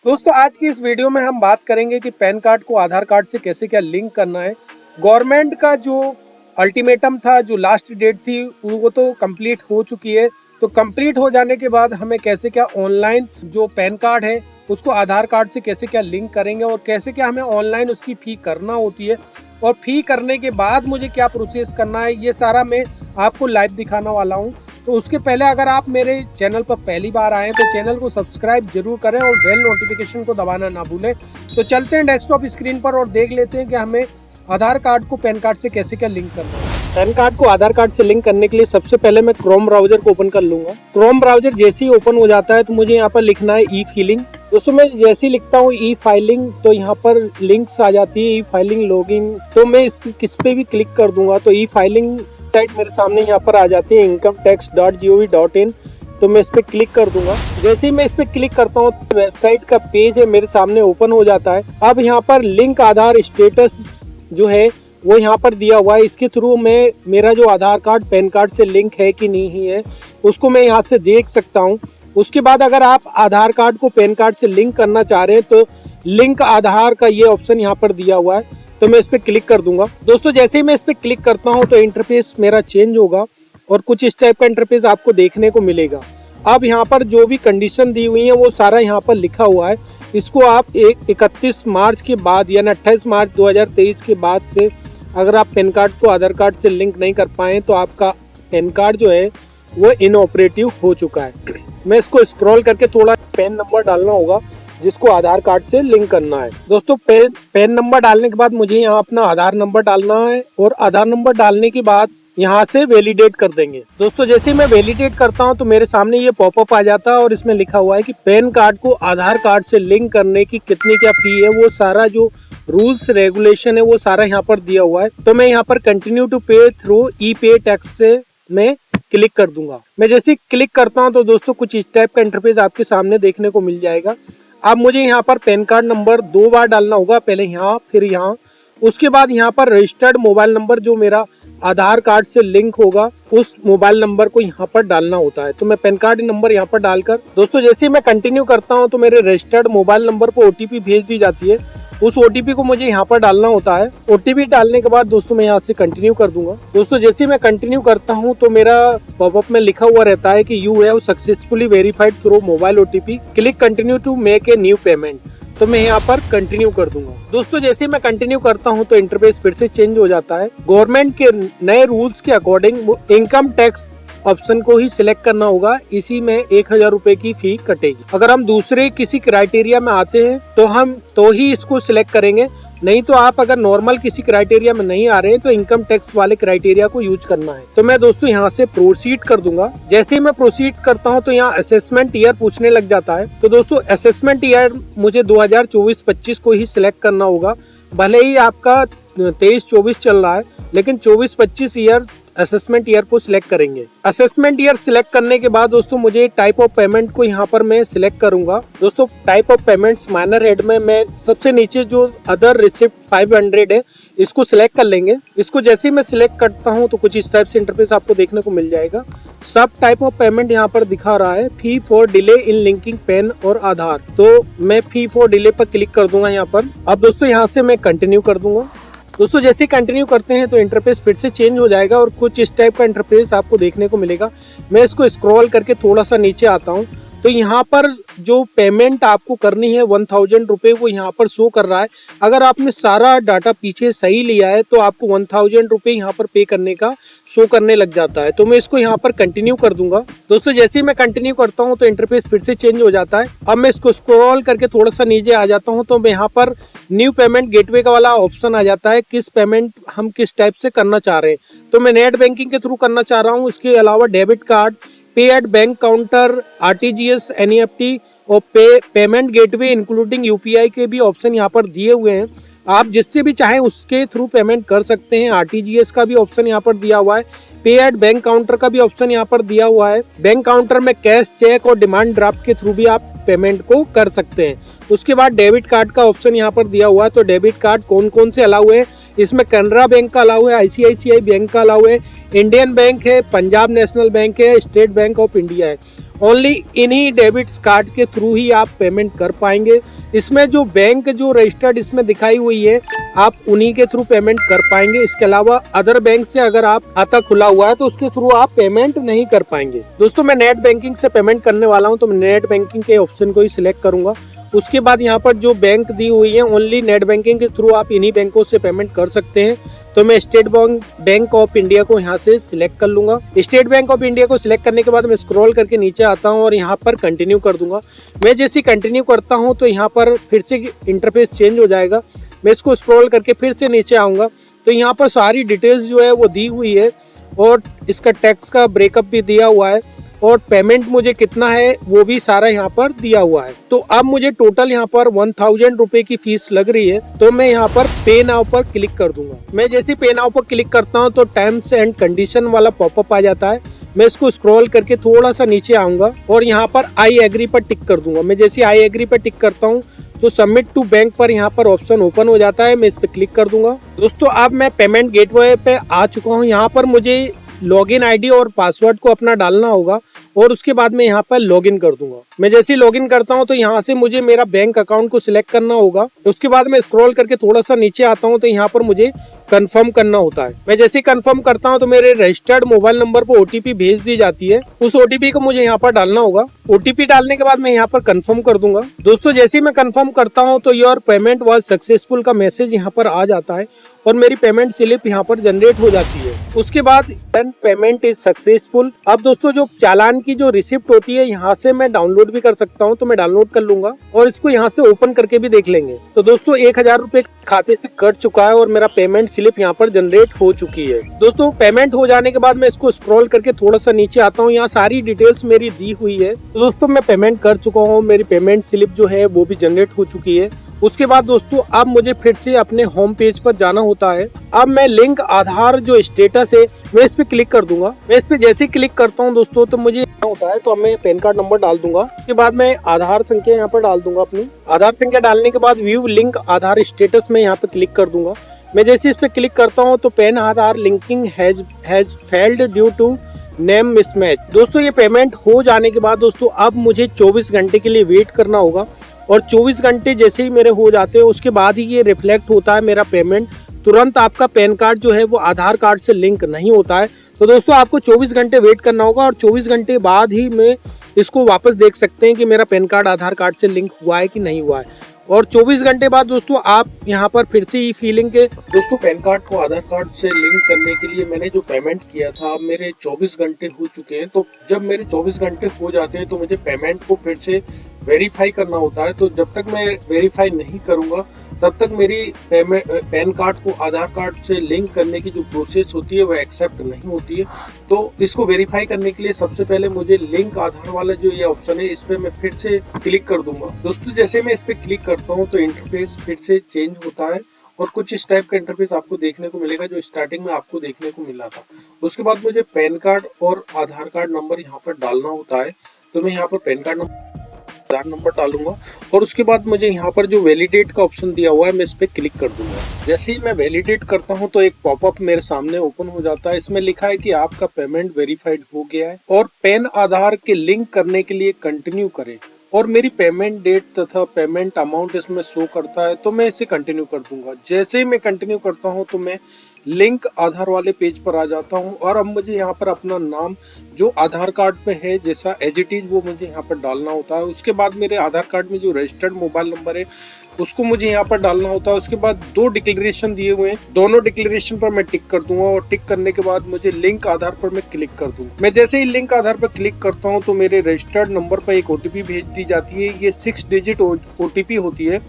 दोस्तों आज की इस वीडियो में हम बात करेंगे कि पैन कार्ड को आधार कार्ड से कैसे क्या लिंक करना है। गवर्नमेंट का जो अल्टीमेटम था, जो लास्ट डेट थी, वो तो कंप्लीट हो चुकी है। तो कंप्लीट हो जाने के बाद हमें कैसे क्या ऑनलाइन जो पैन कार्ड है उसको आधार कार्ड से कैसे क्या लिंक करेंगे और कैसे क्या हमें ऑनलाइन उसकी फ़ी करना होती है और फ़ी करने के बाद मुझे क्या प्रोसेस करना है, ये सारा मैं आपको लाइव दिखाने वाला हूँ। तो उसके पहले अगर आप मेरे चैनल पर पहली बार आए तो चैनल को सब्सक्राइब जरूर करें और बेल नोटिफिकेशन को दबाना ना भूलें। तो चलते हैं डेस्कटॉप स्क्रीन पर और देख लेते हैं कि हमें आधार कार्ड को पैन कार्ड से कैसे क्या लिंक करना है। पैन कार्ड को आधार कार्ड से लिंक करने के लिए सबसे पहले मैं क्रोम ब्राउजर को ओपन कर लूंगा। क्रोम ब्राउजर जैसे ही ओपन हो जाता है तो मुझे यहाँ पर लिखना है ई फिलिंग। दोस्तों मैं जैसे ही लिखता हूँ ई फाइलिंग तो यहाँ पर लिंक्स आ जाती है, ई फाइलिंग लॉगिन। तो मैं किस पे भी क्लिक कर दूंगा तो ई फाइलिंग साइट मेरे सामने यहाँ पर आ जाती है incometax.gov.in। तो मैं इस पे क्लिक कर दूंगा। जैसे ही मैं इस पे क्लिक करता हूँ तो वेबसाइट का पेज है मेरे सामने ओपन हो जाता है। अब यहाँ पर लिंक आधार स्टेटस जो है वो यहाँ पर दिया हुआ है। इसके थ्रू मैं मेरा जो आधार कार्ड पैन कार्ड से लिंक है कि नहीं है उसको मैं यहाँ से देख सकता हूँ। उसके बाद अगर आप आधार कार्ड को पैन कार्ड से लिंक करना चाह रहे हैं तो लिंक आधार का ये ऑप्शन यहाँ पर दिया हुआ है। तो मैं इस पर क्लिक कर दूंगा। दोस्तों जैसे ही मैं इस पर क्लिक करता हूँ तो इंटरफेस मेरा चेंज होगा और कुछ इस टाइप का इंटरफेस आपको देखने को मिलेगा। अब यहाँ पर जो भी कंडीशन दी हुई है वो सारा यहाँ पर लिखा हुआ है। इसको आप 31 मार्च के बाद यानी 28 मार्च 2023 के बाद से अगर आप पैन कार्ड को आधार कार्ड से लिंक नहीं कर पाए तो आपका पैन कार्ड जो है वो इनऑपरेटिव हो चुका है। मैं इसको स्क्रॉल करके थोड़ा पैन नंबर डालना होगा जिसको आधार कार्ड से लिंक करना है। दोस्तों पैन नंबर डालने के बाद मुझे यहाँ अपना आधार नंबर डालना है और आधार नंबर डालने के बाद यहाँ से वैलिडेट कर देंगे। दोस्तों जैसे मैं वैलिडेट करता हूँ तो मेरे सामने ये पॉपअप आ जाता है और इसमें लिखा हुआ है कि पैन कार्ड को आधार कार्ड से लिंक करने की कितनी क्या फी है, वो सारा जो रूल्स रेगुलेशन है वो सारा यहाँ पर दिया हुआ है। तो मैं यहाँ पर कंटिन्यू टू पे थ्रू ई पे टैक्स से मैं क्लिक कर दूंगा। मैं जैसे क्लिक करता हूँ तो दोस्तों कुछ इस टाइप का इंटरफेस आपके सामने देखने को मिल जाएगा। अब मुझे यहाँ पर पैन कार्ड नंबर 2 बार डालना होगा, पहले यहाँ फिर यहाँ। उसके बाद यहाँ पर रजिस्टर्ड मोबाइल नंबर जो मेरा आधार कार्ड से लिंक होगा उस मोबाइल नंबर को यहाँ पर डालना होता है। तो मैं पैन कार्ड नंबर यहाँ पर डालकर दोस्तों जैसे ही मैं कंटिन्यू करता हूँ तो मेरे रजिस्टर्ड मोबाइल नंबर पर ओटीपी भेज दी जाती है। उस ओटीपी को मुझे यहाँ पर डालना होता है। ओटीपी डालने के बाद दोस्तों मैं यहाँ से कंटिन्यू कर दूंगा। दोस्तों जैसे मैं कंटिन्यू करता हूँ तो मेरा पॉपअप में लिखा हुआ रहता है कि you have successfully verified through mobile OTP, click continue to make a new payment. तो मैं यहाँ पर कंटिन्यू कर दूंगा। दोस्तों जैसे मैं कंटिन्यू करता हूँ तो इंटरफेस फिर से चेंज हो जाता है। गवर्नमेंट के नए रूल्स के अकॉर्डिंग इनकम टैक्स ऑप्शन को ही सिलेक्ट करना होगा, इसी में 1000 रुपए की फी कटेगी। अगर हम दूसरे किसी क्राइटेरिया में आते हैं तो हम तो ही इसको सिलेक्ट करेंगे, नहीं तो आप अगर नॉर्मल किसी क्राइटेरिया में नहीं आ रहे हैं तो इनकम टैक्स वाले क्राइटेरिया को यूज करना है। तो मैं दोस्तों यहाँ से प्रोसीड कर दूंगा। जैसे ही मैं प्रोसीड करता हूँ तो यहाँ असेसमेंट ईयर पूछने लग जाता है। तो दोस्तों असेसमेंट ईयर मुझे 2024-25 को ही सिलेक्ट करना होगा। भले ही आपका 23-24 चल रहा है लेकिन 24-25 ईयर असेसमेंट ईयर को सिलेक्ट करेंगे। असेसमेंट ईयर सिलेक्ट करने के बाद दोस्तों मुझे टाइप ऑफ पेमेंट को यहाँ पर मैं सिलेक्ट करूंगा। दोस्तों type of payments minor head में मैं सबसे नीचे जो अदर रिसिप्ट 500 है इसको सिलेक्ट कर लेंगे। इसको जैसे ही मैं सिलेक्ट करता हूँ तो कुछ इस टाइप से इंटरफेस आपको देखने को मिल जाएगा। सब टाइप ऑफ पेमेंट यहाँ पर दिखा रहा है, fee for delay in linking pan और आधार। तो मैं फी फॉर डिले पर क्लिक कर दूंगा यहाँ पर। अब दोस्तों यहाँ से मैं कंटिन्यू कर दूंगा। दोस्तों जैसे कंटिन्यू करते हैं तो इंटरफेस फिर से चेंज हो जाएगा और कुछ इस टाइप का इंटरफेस आपको देखने को मिलेगा। मैं इसको स्क्रॉल करके थोड़ा सा नीचे आता हूँ तो यहाँ पर जो पेमेंट आपको करनी है 1000 रुपये वो यहाँ पर शो कर रहा है। अगर आपने सारा डाटा पीछे सही लिया है तो आपको 1000 रुपये यहाँ पर पे करने का शो करने लग जाता है। तो मैं इसको यहाँ पर कंटिन्यू कर दूंगा। दोस्तों जैसे ही मैं कंटिन्यू करता हूँ तो इंटरफेस फिर से चेंज हो जाता है। अब मैं इसको स्क्रॉल करके थोड़ा सा नीचे आ जाता हूँ तो मैं यहाँ पर न्यू पेमेंट गेटवे का वाला ऑप्शन आ जाता है, किस पेमेंट हम किस टाइप से करना चाह रहे हैं। तो मैं नेट बैंकिंग के थ्रू करना चाह रहा हूँ। इसके अलावा डेबिट कार्ड, पे at bank counter, RTGS, NEFT और पेमेंट गेटवे इंक्लूडिंग यूपीआई के भी ऑप्शन यहाँ पर दिए हुए हैं। आप जिससे भी चाहें उसके थ्रू पेमेंट कर सकते हैं। आरटीजीएस का भी ऑप्शन यहाँ पर दिया हुआ है, पे एट बैंक काउंटर का भी ऑप्शन यहाँ पर दिया हुआ है। बैंक काउंटर में कैश, चेक और डिमांड ड्राफ्ट के थ्रू भी आप पेमेंट को कर सकते हैं। उसके बाद डेबिट कार्ड का ऑप्शन यहाँ पर दिया हुआ है। तो डेबिट कार्ड कौन कौन से अलाउ है, इसमें कैनरा बैंक का अलाउ है, आईसीआईसीआई बैंक का अलाउ है, इंडियन बैंक है, पंजाब नेशनल बैंक है, स्टेट बैंक ऑफ इंडिया है। ओनली इन्हीं डेबिट्स कार्ड के थ्रू ही आप पेमेंट कर पाएंगे। इसमें जो बैंक जो रजिस्टर्ड इसमें दिखाई हुई है आप उन्हीं के थ्रू पेमेंट कर पाएंगे। इसके अलावा अदर बैंक से अगर आप खाता खुला हुआ है तो उसके थ्रू आप पेमेंट नहीं कर पाएंगे। दोस्तों मैं नेट बैंकिंग से पेमेंट करने वाला हूं, तो मैं नेट बैंकिंग के ऑप्शन को ही सिलेक्ट करूंगा। उसके बाद यहाँ पर जो बैंक दी हुई है ओनली नेट बैंकिंग के थ्रू आप इन्हीं बैंकों से पेमेंट कर सकते हैं। तो मैं स्टेट बैंक ऑफ इंडिया को यहाँ से सिलेक्ट कर लूंगा। स्टेट बैंक ऑफ इंडिया को सिलेक्ट करने के बाद मैं स्क्रॉल करके नीचे आता हूँ और यहाँ पर कंटिन्यू कर दूंगा। मैं जैसे कंटिन्यू करता हूँ तो यहाँ पर फिर से इंटरफेस चेंज हो जाएगा। मैं इसको स्क्रॉल करके फिर से नीचे आऊँगा तो यहाँ पर सारी डिटेल्स जो है वो दी हुई है और इसका टैक्स का ब्रेकअप भी दिया हुआ है और पेमेंट मुझे कितना है वो भी सारा यहाँ पर दिया हुआ है। तो अब मुझे टोटल यहाँ पर 1000 रुपए की फीस लग रही है, तो मैं यहाँ पर पे नाउ पर क्लिक कर दूंगा। मैं जैसे पे नाउ पर क्लिक करता हूँ तो टर्म्स एंड कंडीशन वाला पॉपअप आ जाता है। मैं इसको स्क्रॉल करके थोड़ा सा नीचे आऊंगा और यहाँ पर आई एग्री पर टिक कर दूंगा। मैं जैसे आई एग्री पर टिक करता हूँ तो सबमिट टू बैंक पर यहाँ पर ऑप्शन ओपन हो जाता है। मैं इस पर क्लिक कर दूंगा। दोस्तों अब मैं पेमेंट गेटवे पे आ चुका हूँ। यहाँ पर मुझे लॉगिन आईडी और पासवर्ड को अपना डालना होगा और उसके बाद मैं यहाँ पर लॉगिन कर दूंगा। मैं जैसे ही लॉगिन करता हूँ तो यहाँ से मुझे मेरा बैंक अकाउंट को सिलेक्ट करना होगा। उसके बाद मैं स्क्रॉल करके थोड़ा सा नीचे आता हूँ तो यहाँ पर मुझे कंफर्म करना होता है। मैं जैसे ही कंफर्म करता हूँ तो मेरे रजिस्टर्ड मोबाइल नंबर पर ओटीपी भेज दी जाती है। उस ओटीपी को मुझे यहाँ पर डालना होगा। ओटीपी डालने के बाद मैं यहाँ पर कंफर्म कर दूंगा। दोस्तों जैसे ही मैं कंफर्म करता हूँ तो योर पेमेंट वाज सक्सेसफुल का मैसेज यहाँ पर आ जाता है और मेरी पेमेंट स्लिप यहाँ पर जनरेट हो जाती है। उसके बाद पेमेंट इज सक्सेसफुल। अब दोस्तों जो चालान की जो रिसिप्ट होती है यहाँ से मैं डाउनलोड भी कर सकता हूँ, तो मैं डाउनलोड कर लूंगा और इसको यहाँ से ओपन करके भी देख लेंगे। तो दोस्तों 1000 रुपए खाते से कट चुका है और मेरा पेमेंट स्लिप यहाँ पर जनरेट हो चुकी है। दोस्तों पेमेंट हो जाने के बाद मैं इसको स्क्रॉल करके थोड़ा सा नीचे आता हूँ। यहाँ सारी डिटेल्स मेरी दी हुई है। तो दोस्तों मैं पेमेंट कर चुका हूँ, मेरी पेमेंट स्लिप जो है वो भी जनरेट हो चुकी है। उसके बाद दोस्तों अब मुझे फिर से अपने होम पेज पर जाना होता है। अब मैं लिंक आधार जो स्टेटस है मैं इस पे क्लिक कर दूंगा। मैं इस पे जैसे ही क्लिक करता हूँ दोस्तों तो मुझे होता है, तो अब मैं पैन कार्ड नंबर डाल दूंगा। उसके बाद मैं आधार संख्या यहाँ पर डाल दूंगा। अपनी आधार संख्या डालने के बाद व्यू लिंक आधार स्टेटस में यहाँ पे क्लिक कर दूंगा। मैं जैसे इस पे क्लिक करता हूँ तो PAN Aadhaar linking has failed due to name mismatch. दोस्तों ये पेमेंट हो जाने के बाद दोस्तों अब मुझे 24 घंटे के लिए वेट करना होगा और 24 घंटे जैसे ही मेरे हो जाते हैं उसके बाद ही ये रिफ्लेक्ट होता है मेरा पेमेंट। तुरंत आपका पैन कार्ड जो है वो आधार कार्ड से लिंक नहीं होता है। तो दोस्तों आपको 24 घंटे वेट करना होगा और 24 घंटे बाद ही में इसको वापस देख सकते हैं कि मेरा पैन कार्ड आधार कार्ड से लिंक हुआ है कि नहीं हुआ है। और 24 घंटे बाद दोस्तों आप यहाँ पर फिर से ई फीलिंग के दोस्तों पैन कार्ड को आधार कार्ड से लिंक करने के लिए मैंने जो पेमेंट किया था अब मेरे 24 घंटे हो चुके हैं। तो जब मेरे 24 घंटे हो जाते हैं तो मुझे पेमेंट को फिर से वेरीफाई करना होता है। तो जब तक मैं वेरीफाई नहीं करूंगा तब तक मेरी पैन कार्ड को आधार कार्ड से लिंक करने की जो प्रोसेस होती है वो एक्सेप्ट नहीं होती है। तो इसको वेरीफाई करने के लिए सबसे पहले मुझे लिंक आधार वाला जो ये ऑप्शन है इस पे मैं फिर से क्लिक कर दूंगा। दोस्तों जैसे मैं इस पे क्लिक करता हूँ तो इंटरफेस फिर से चेंज होता है और कुछ इस टाइप का इंटरफेस आपको देखने को मिलेगा जो स्टार्टिंग में आपको देखने को मिला था। उसके बाद मुझे पैन कार्ड और आधार कार्ड नंबर यहाँ पर डालना होता है। तो मैं यहाँ पर पैन कार्ड आधार नंबर डालूंगा और उसके बाद मुझे यहाँ पर जो वैलिडेट का ऑप्शन दिया हुआ है मैं इस पे क्लिक कर दूंगा। जैसे ही मैं वैलिडेट करता हूँ तो एक पॉपअप मेरे सामने ओपन हो जाता है। इसमें लिखा है कि आपका पेमेंट वेरीफाइड हो गया है और पैन आधार के लिंक करने के लिए कंटिन्यू करें और मेरी पेमेंट डेट तथा पेमेंट अमाउंट इसमें शो करता है। तो मैं इसे कंटिन्यू कर दूंगा। जैसे ही मैं कंटिन्यू करता हूं तो मैं लिंक आधार वाले पेज पर आ जाता हूं और अब मुझे यहां पर अपना नाम जो आधार कार्ड पे है जैसा एज इट इज वो मुझे यहां पर डालना होता है। उसके बाद मेरे आधार कार्ड में जो रजिस्टर्ड मोबाइल नंबर है उसको मुझे यहाँ पर डालना होता है। उसके बाद 2 डिक्लेरेशन दिए हुए हैं, दोनों डिक्लेरेशन पर मैं टिक कर दूंगा और टिक करने के बाद मुझे लिंक आधार पर मैं क्लिक कर दूंगा। मैं जैसे ही लिंक आधार पर क्लिक करता हूँ तो मेरे रजिस्टर्ड नंबर पर एक ओटीपी भेज दी जाती है। ये 6 डिजिट ओटीपी होती है,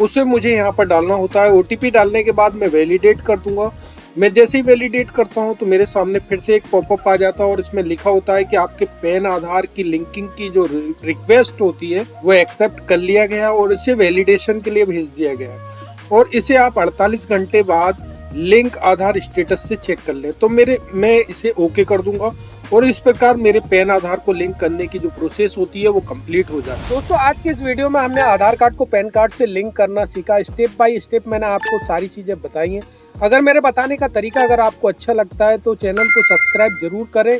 उसे मुझे यहाँ पर डालना होता है। ओटीपी डालने के बाद मैं वैलिडेट कर दूंगा। मैं जैसे ही वैलिडेट करता हूं तो मेरे सामने फिर से एक पॉपअप आ जाता है और इसमें लिखा होता है कि आपके पैन आधार की लिंकिंग की जो रिक्वेस्ट होती है वो एक्सेप्ट कर लिया गया और इसे वैलिडेशन के लिए भेज दिया गया है और इसे आप 48 घंटे बाद लिंक आधार स्टेटस से चेक कर लें। तो मैं इसे ओके कर दूंगा और इस प्रकार मेरे पैन आधार को लिंक करने की जो प्रोसेस होती है वो कंप्लीट हो जाए। दोस्तों आज के इस वीडियो में हमने आधार कार्ड को पैन कार्ड से लिंक करना सीखा। स्टेप बाय स्टेप मैंने आपको सारी चीजें बताई हैं। अगर मेरे बताने का तरीका अगर आपको अच्छा लगता है तो चैनल को सब्सक्राइब जरूर करें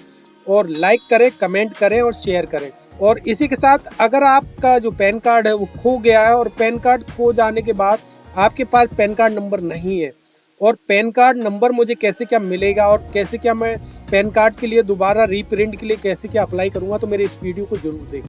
और लाइक करें, कमेंट करें और शेयर करें। और इसी के साथ अगर आपका जो पैन कार्ड है वो खो गया है और पैन कार्ड खो जाने के बाद आपके पास पैन कार्ड नंबर नहीं है, और पैन कार्ड नंबर मुझे कैसे क्या मिलेगा और कैसे क्या मैं पैन कार्ड के लिए दोबारा रीप्रिंट के लिए कैसे क्या अप्लाई करूँगा, तो मेरे इस वीडियो को जरूर देखें।